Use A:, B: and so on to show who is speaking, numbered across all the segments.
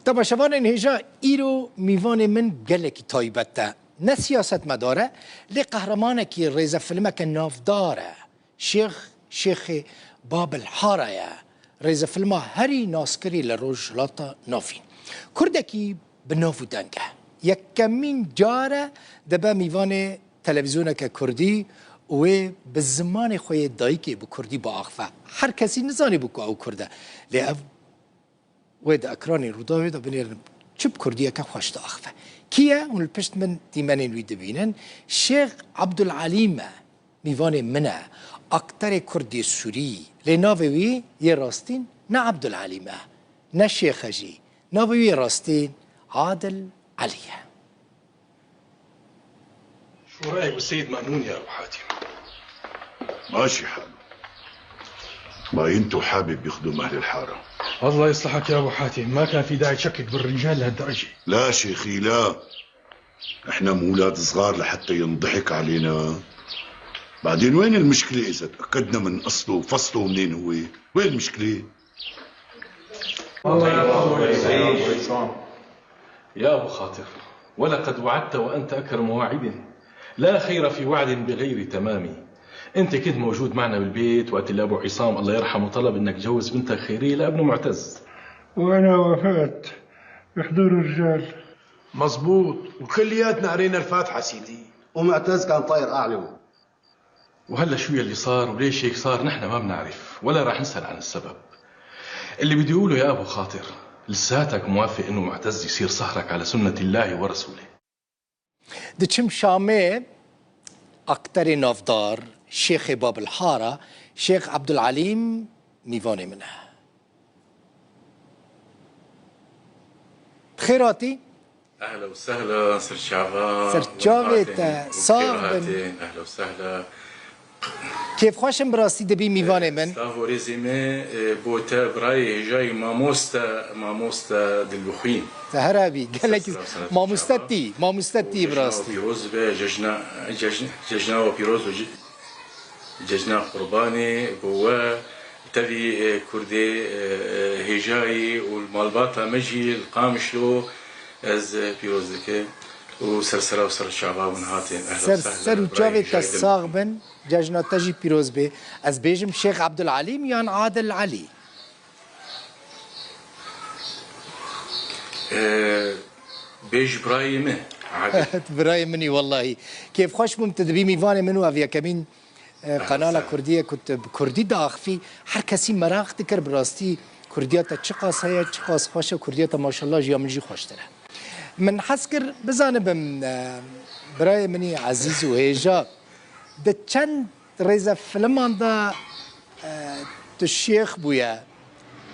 A: طبعا شبان هجا ایرو میوان من گلکی تایبته نه سیاست مداره لی قهرمانه کی ریزه فیلمه که نافداره شیخ باب الحاره ریزه فیلمه هری ناسکری لروج لاتا نافین کرده کی بنافو دنگه یک کمین جاره دبا میوان تلویزیونه که کردی و به زمان خوی دایی که بو کردی با آخفه هر کسی نزانی بو که او کرده لی وید اکرانی رو داوید و بنیر چوب کردیه که خوش دا آخفه کیه؟ اون الپشت من دیمنین وی دبینن شیخ عبدالعلیم میوان منه اکتر کردی سوری لی ناوی یه راستین نه عبدالعلیمه نه شیخ جی ناوی راستین عادل علیه
B: شو رأيك بالسيد مأمون يا أبو حاتم؟
C: ماشي حاله ما انتو حابب يخدم أهل الحارة.
B: الله يصلحك يا أبو حاتم، ما كان في داعي تشكك بالرجال لهالدرجة.
C: لا شيخي لا، احنا مو اولاد صغار لحتى ينضحك علينا. بعدين وين المشكلة إذا تأكدنا من أصله وفصله ومنين هو؟ وين المشكلة؟
B: الله يا أبو خاطر، ولقد وعدت وأنت أكرم واعد، لا خير في وعد بغير تمام. أنت كنت موجود معنا بالبيت وقت اللي أبو عصام الله يرحمه طلب إنك تجوز بنتك خيرية لابنه معتز.
D: وأنا وافقت بحضور الرجال.
E: مظبوط، وكلياتنا قرينا الفاتحة سيدي.
F: ومعتز كان طاير أعلم.
B: وهلا شو اللي صار وليش هيك صار نحن ما بنعرف ولا راح نسأل عن السبب. اللي بدي أقوله يا أبو خاطر، لساتك موافق إنه معتز يصير صهرك على سنة الله ورسوله.
A: دچم شامه اکتر نافدار شیخ باب الحاره شیخ عبدالعلیم میوان منه خیراتی
G: اهلا وسهلا سر شعبان
A: سر صاحب
G: اهلا وسهلا
A: كيف خوشم براسي دبي ميوان من
G: استاهو ريزيمي بوتا براي جاي ماموستا دلوخين
A: تهربي قال لك ماموستتي براسي
G: بيروز ججنا وبيروز ججنا قرباني بوا تبي كردي هجاي والمالباتا مجي القامشلو از بيروز دكي وسرسرة وسر الشعبان ونهاتين اهلا وسهلا
A: سر وجاوي كالصاغبن جاجنا تجي بيروز بي از بيجم شيخ عبد العليم يان عادل علي
G: بيج براي من
A: براي مني والله كيف خوش ممتدبي ميفاني منو افيا كمين قناة كردية كنت بكردي داخفي هر كسي مراخ تكر براستي كردياتا چقاس هيا چقاس خوشه كردياتا ما شاء الله جيا منجي خوشتره من حسكر بزانبم براي مني عزيز وهيجا ده چند ريزة فيلمان دا الشيخ بويا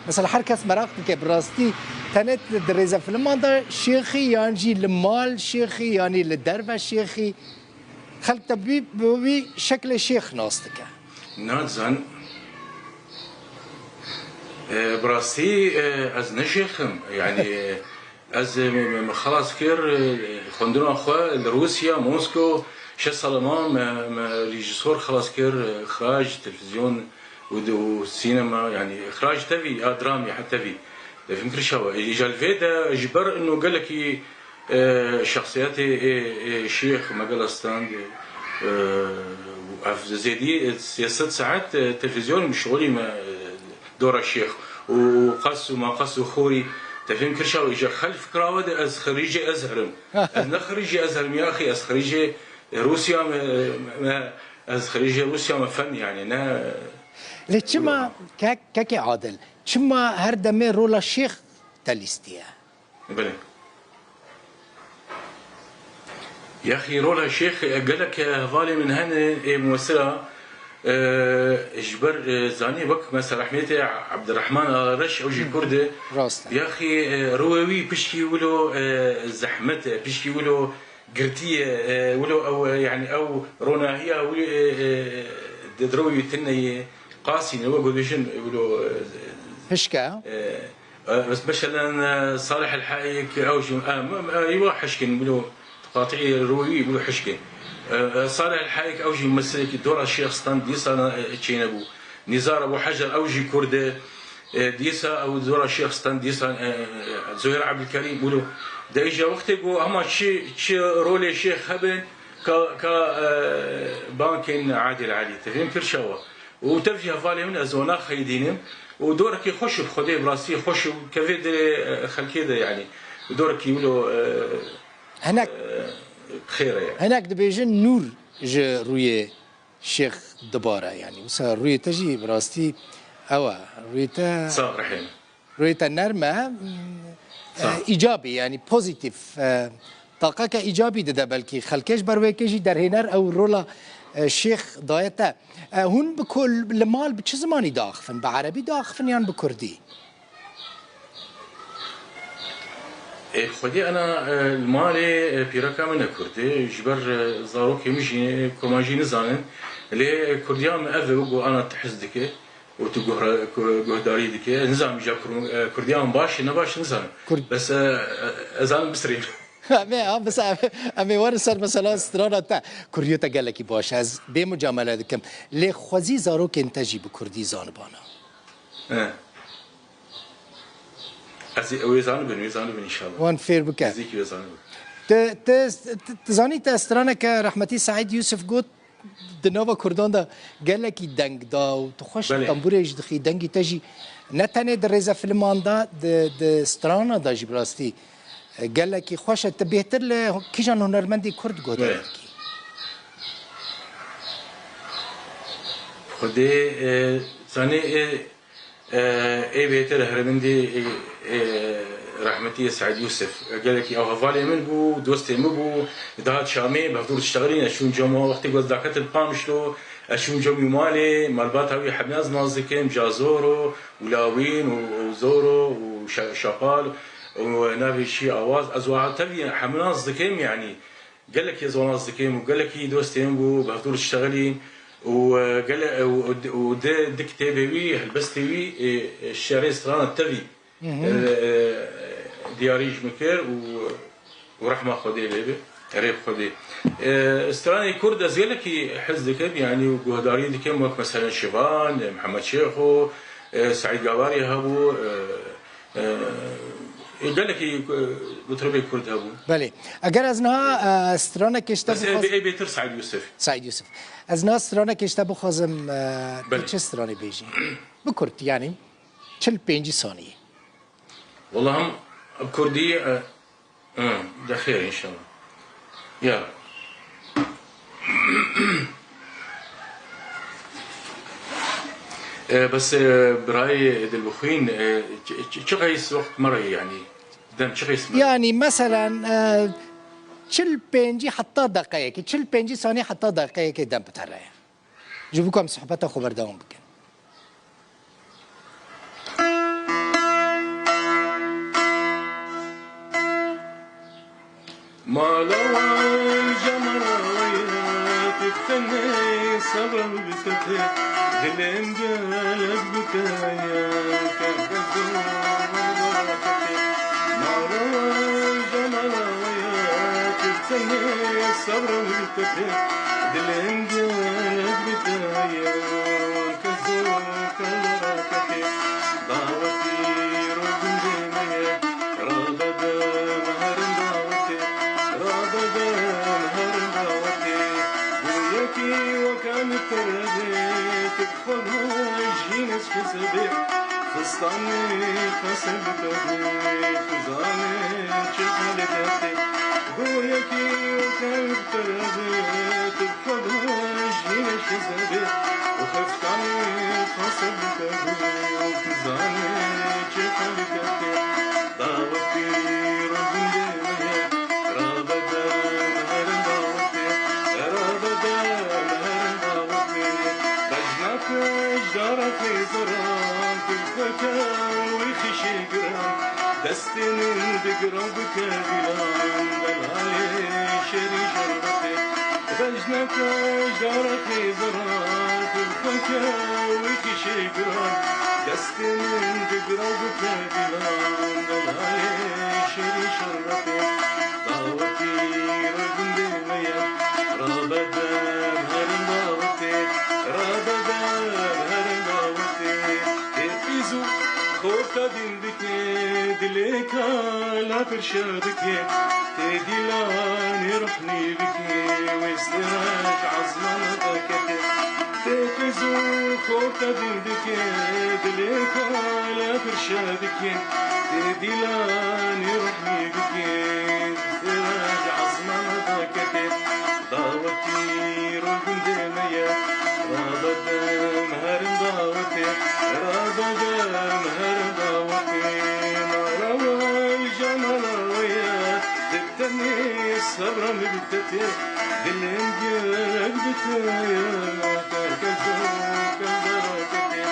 A: مثلا هر کس مراق که براستي تنت ريزة فيلمان دا شيخي يعني لمال شيخي يعني لدرب شيخي خلق تبي بوي شكل شيخ ناستك
G: نازن براستي از نشيخم يعني از خلاص كير خندنا اخوة لروسيا موسكو شا سلمان ريجيسور خلاص كير اخراج تلفزيون والسينما يعني اخراج تبي درامي حتى في فهمت شو اجى الفيدا اجبر انه قال لك شخصياتي شيخ مقلستان زيدي 6 ساعات تلفزيون مش شغلي دور الشيخ وقص وما قص وخوري تفهم كل شيء اجى خلف كراود از خريجي ازهرم از خريجي ازهرم يا اخي از خريجي روسيا از خريجي روسيا ما فن يعني انا
A: لچما كاكي عادل چما هر دمه رولا شيخ تليستيا
G: بله يا اخي رولا شيخ قال لك فالي من هنا ممثله اجبر زاني بك مثلا رحمتي عبد الرحمن رش او جي كردي يا اخي روي بشكي ولو زحمت بشكي ولو قرتيه ولو او يعني او روناهيه دروي تني قاسي هو جوديشن ولو
A: هشكا
G: بس مثلا صالح الحايك او شيء ايوه حشكن ولو قاطعي روي ولو حشكن صالح الحايك اوجي ممثلك دور الشيخ ستاند دي صار تشينبو نزار ابو حجر اوجي كرده ديسا او زورا شيخ ستان ديسا زهير عبد الكريم ولو دا اجا وقتي جو اما شي رولي شيخ هبن ك بانكين عادل علي تفهم كرشوا وتفجي فالي من ازونا خيدينم ودورك يخش بخدي براسي يخش كفيد خلكيده يعني ودورك يقولوا
A: هناك
G: خير يعني
A: هناك دبيجن نور ج روي شيخ دبارة يعني وصار روي تجي براستي أوا رويتا
G: صالحين
A: رويتا نرمة إيجابي يعني بوزيتيف طاقة إيجابي ده بلكي خلكش برويكجي در هنر أو رولا الشيخ ضايته هون بكل المال بچه زماني داخفن بعربي داخفن يعني بكردي
G: خودي انا المالي بيركا من كردي جبر زاروك يمشي كوماجي نزانن لي كرديان افي وقو انا تحزدك وتقهداري دك نزام جا كرديان باش نباش نزان بس ازان بسري
A: بس امي ورسر مثلا استرانا تا كرديوتا قال لك باش از بمجامله دكم لي خوزي زاروك انتجي بكردي زانبانا
G: ويزانو بن ان شاء الله
A: وان فير بك
G: زيك ويزانو
A: تزاني تاسترانا كرحمتي سعيد يوسف قلت دنوبا كردان دا قال لك دنگ دا وتخش طنبوريج دخي دنگي تجي نتاني دريزا فيلمان دا د سترانا دا جبراستي قال لك خوش تبيهتر له كيجان هنرمندي كرد قدر
G: خدي ثاني اي بيتر هرمندي رحمتي سعيد يوسف قال لك او هفالي من بو دوستي مبو دهات شامي بفضل تشتغلين اشون جمو وقت قوز داكت القامشلو اشون جمو مالي مالبات هاوي حبناز نازكم جازورو ولاوين وزورو وشاقال ونافي شي اواز ازواع تبي حمناز ذكيم يعني قال لك يا زوناز ذكيم وقال لك دوستي مبو بفضل تشتغلين وقال وده دكتابي هلبستي الشارع سران التبي دياريج مكر ورحمه خدي ليبي ريب خدي استراني كرد زيلكي حزدك يعني وقهداري دكم مثلا شيبان محمد شيخو سعيد قواري هابو قال لك بتربي كرد هابو
A: بله اگر از نه استرانه کشته
G: بس ای بيتر سعيد يوسف
A: از نه استرانه کشته بخوازم چه استرانه بیجی بکرد يعني 45 ثانيه
G: والله هم بكردي ده خير ان شاء الله يا بس براي دلبخين شغيس وقت مرة يعني دم شغيس
A: يعني مثلا 45 حتى دقائق 45 ثانيه حتى دقائق دم بتره جيبوكم صحبته خبر دوام بكن
G: ما لو جمرات تفتني صبر بتتي دلين قلب بتايا كبدو ما لو جمرات تفتني صبر بتتي دلين قلب بتايا كزو كلراتي دعوتي رجل دمية رابد وكانت ترديت بخرج جينس في سبيع فستاني قسم ترديت خزاني شغل داتي بوياكي وكانت ترديت بخرج جينس في سبيع وخفتاني قسم ترديت خزاني شغل داتي دعوتي رجل دمية رابدا مهرن دعوتي رابدا جارك زران تلفك ويخشي قران دستن بقربك بلان دلالي شري شربتي بجنك جارك زران تلفك ويخشي قران دستن بقربك بلان دلالي شري شربتي دعوتي رجل دمية رابدا هرم دعوتي رابدا لا ترشدك تدلاني رحني بك واستراج عظمتك تكزو خوك دندك دلك لا ترشدك تدلاني رحني بك واستراج عظمتك دعوتي روح دمية رابد مهر دعوتي رابد مهر دعوتي مروي جمالوية تبتني الصبر مبتتي دلين جلق بتايا تركزو كندراتي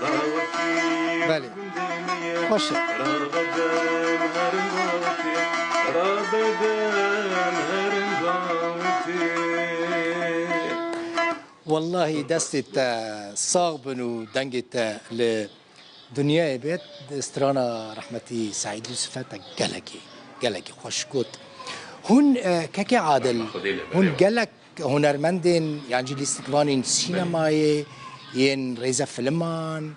G: دعوتي
A: بله
G: دمية
A: خوشه
G: رابد مهر دعوتي رابد مهر دعوتي
A: والله دستت صاغبن ودنجت لدنيا بيت استرانا رحمتي سعيد يوسف جلكي خوشكوت هون كاكي عادل هون جلك هنرمندين يعني الاستقبال سينمائي ين ريزا فيلمان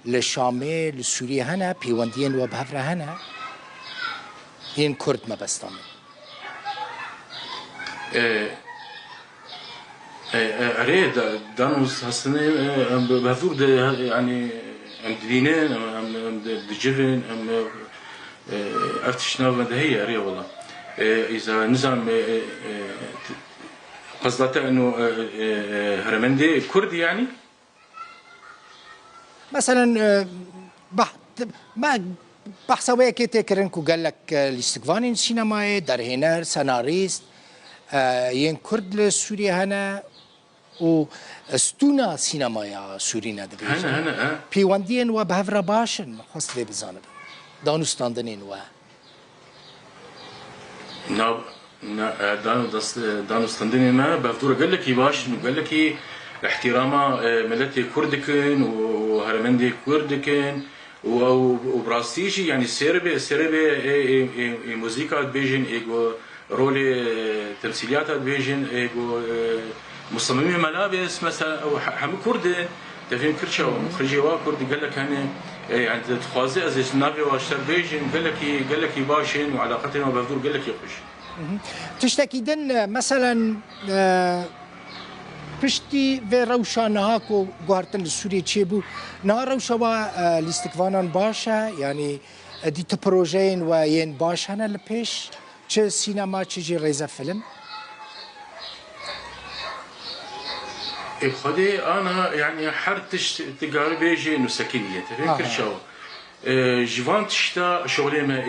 A: للشامي للسوريا هنا بيوندين وبهفرة هنا ين كرد ما بستعمل
G: اريد دانوس هستني بهذور يعني ام دينين ام دجرن ام ارتشنا مدهيه اريد والله اذا نظام قصدته انه هرمندي كردي يعني
A: مثلا ما بحثوية كي تكرنكو قال لك الاستقبال سينمائي درهنر سناريست ين كرد لسوريا هنا و استونا سينمايا سورينا دبيجن
G: هنا
A: بيواندين وبهفرا باشن خاص لي بزانب دانوستاندنين و
G: دانوستاندنين ما بفدور قال لك باش قال لك احتراما ملتي كردكن وهرمندي كردكن وبراستيجي يعني سيربي موسيقى بيجن ايجو رولي تمثيليات بيجن ايجو مصممين ملابس مثلا او هم كرد تفهم كرشا مخرجي وا كرد قال لك انا يعني تخوازي از نابي واشتر بيجن قال لك باشن وعلاقتنا بفدور قال لك يخش
A: تشتكي دن مثلا پشتی و روشانها کو گوهرتن سوریه چه بو نه روشوا لیستکوانان باشه یعنی دیت پروژین و ین باشنه لپیش چه سینما چه جی ریزه فیلم
G: خدي انا يعني حرتش تقاري بيجي انه سكنيه تفكر شو جيفان تشتا شغلي ما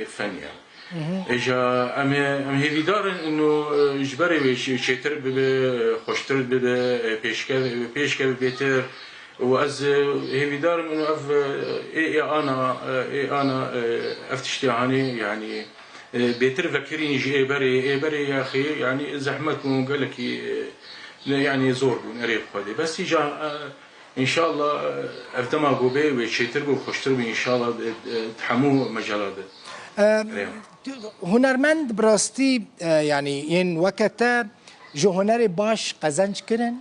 G: فنيه اجا ام هيفي دار انه جبري شيتر خوشتر بيشكل بيتر واز هيفي دار انه انا افتشتي يعني بيتر فكرين يجي بري يا اخي يعني زحمتكم قال لك يعني زور نريد خدي بس اجا ان شاء الله افتما غوبي وشيتر وخشتر ان شاء الله تحمو مجالات
A: هنرمند براستی يعني ين وقتا جو هنر باش قزنج کرن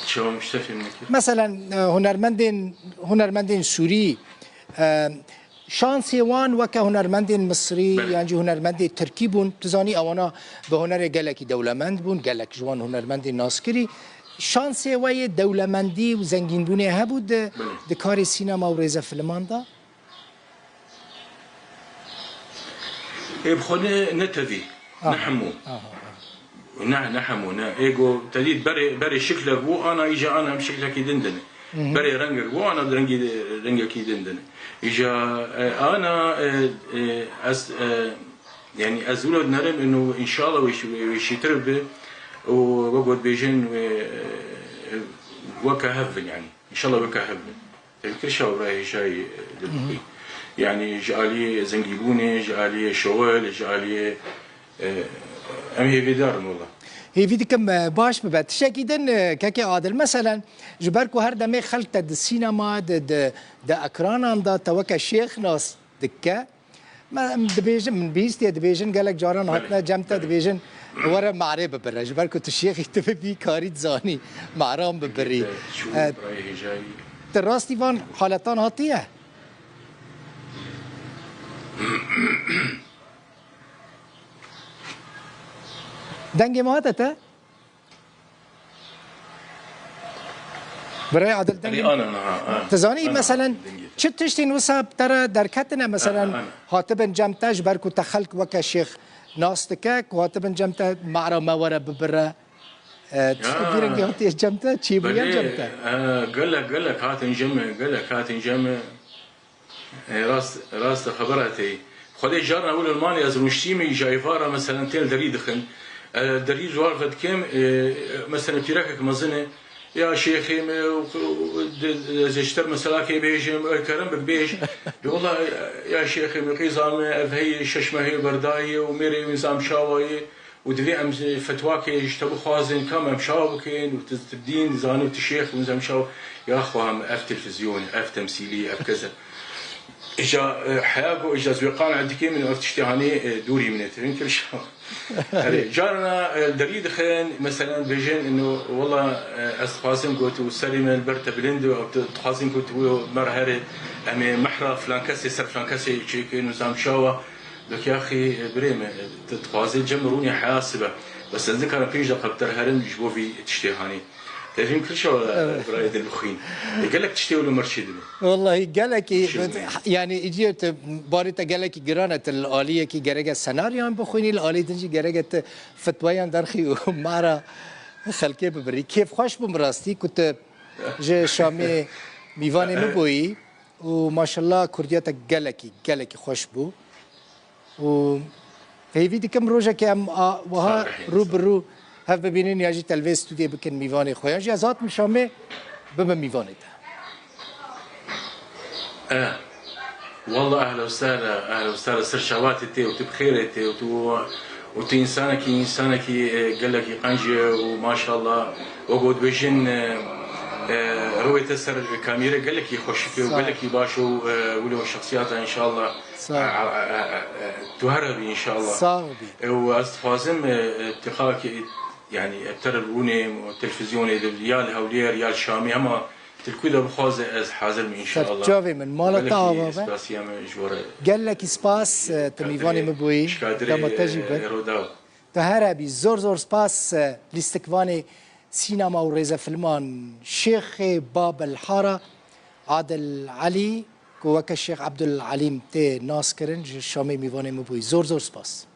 G: شو مشتفي منك
A: مثلا هنرمندين سوري شانسي وان وكا هنرمندين مصري يعني هنرمندي تركي بون تزاني اوانا به هنر گلکی دولمند بون گلک جوان هنرمندي ناسکری شانسي وای دولمندی و زنگین بونه هبود د کار سینما و ریزه فیلمان دا
G: بخونه نتذي نحمو نحمو ايجو تديد بري شكلك هو انا اجا انا شكلك يدندن بري رنجك هو انا رنجك يدندن اجا انا يعني ازول نرم انه ان شاء الله ويشترب وقعد بيجن وكهفن يعني ان شاء الله وكهفن كل شيء راهي جاي دبي يعني جالي زنجيبوني جالي شوال جالي ام هي بدار والله
A: هي فيديكم باش ببعد شاكيدن كاكي عادل مثلا جبركو هر دمي خلطة السينما د اكران دا توكا شيخ ناس دكا ما دبيجن من بيستي دبيجن قالك جاران هاتنا جمتا دبيجن ورا معري ببرة جبال كنت الشيخ يكتب بي كاري زاني معرام ببري
G: شو رايح جاي
A: تراستي فان حالتان هاتيه دنگي ما هاتته برای عادل دنگي
G: انا
A: تزاني مثلا چه تشتين وساب ترى دركتنا مثلا هاتبن جمتاج بركو تخلق وكا شيخ ناستكك وهاتبن جمتا معرا ما ورا ببرة تشتبيرن هاتي جمتا چي بيا جمتا
G: قال لك هات نجمع قال لك هات نجمع راست خبرتي خدي جارنا اول الماني از نشتيمي جايفارا مثلا تيل دري دخن دري جوار فد كم مثلا بيركك مزنه يا شيخي زشتر مثلا كي بيجم كرم ببيج والله يا شيخي مقيزام هي ششمه هي برداي وميري نظام شاوي ودري ام فتواك يشتبو خوازن كم ام شاوكين وتبدين زانو الشيخ ونظام شاو يا اخوان اف تلفزيون اف تمثيلي اف كذا اجا حياكو اجا زويقان عندك من اف تشتهاني دوري من ترين كل شيء جارنا الدريد خان مثلا بيجن انه والله اسخاسم قلت وسلم البرتا بلندو او تخاسم قلت مرهره امي محرا فلان كاسي سر فلان كاسي تشيكي نظام شاوه لك يا اخي بريم تتخازي جمروني حاسبه بس ذكر بيج قبتر هرم يجبو في تشتهاني تعرفين كل شيء برايد البخين قال لك تشتي ولا مرشد
A: والله قال لك يعني اجيت باريتا قال لك جرانه الاليه كي جرجه سيناريو بخوني الاليه تنجي جرجه فتويان درخي ومارا خلكي ببري كيف خوش بمراستي كنت جا شامي ميواني مبوي وما شاء الله كردياتك قال لك خوش بو و هي فيدي كم روجا كم وها رو برو هف ببینین یا جی تلویز استودیو بکن میوانی خویان جی ازات مشامه بما میوانی
G: ده والله اهلا وسهلا سر شواتي وتبخيرتي وتي انسانك قال لك قنجي وما شاء الله وقود بيجن رويت سر الكاميرا قال لك يخش وقال لك يباشوا ولو شخصياتها ان شاء الله تهربي ان شاء الله
A: صاحبي
G: واستفازم اتخاذ يعني التربوني والتلفزيوني ريال هولير ريال شامي اما تلكوده بخوزه از حاضر ان شاء الله
A: جافي من مال طاوه قال لك سباس تميفاني مبوي تم تجربه تهربي زور سباس لاستكفاني سينما وريزا فيلمان شيخ باب الحاره عادل علي وك الشيخ عبد العليم تي ناس كرنج شامي ميفاني مبوي زور سباس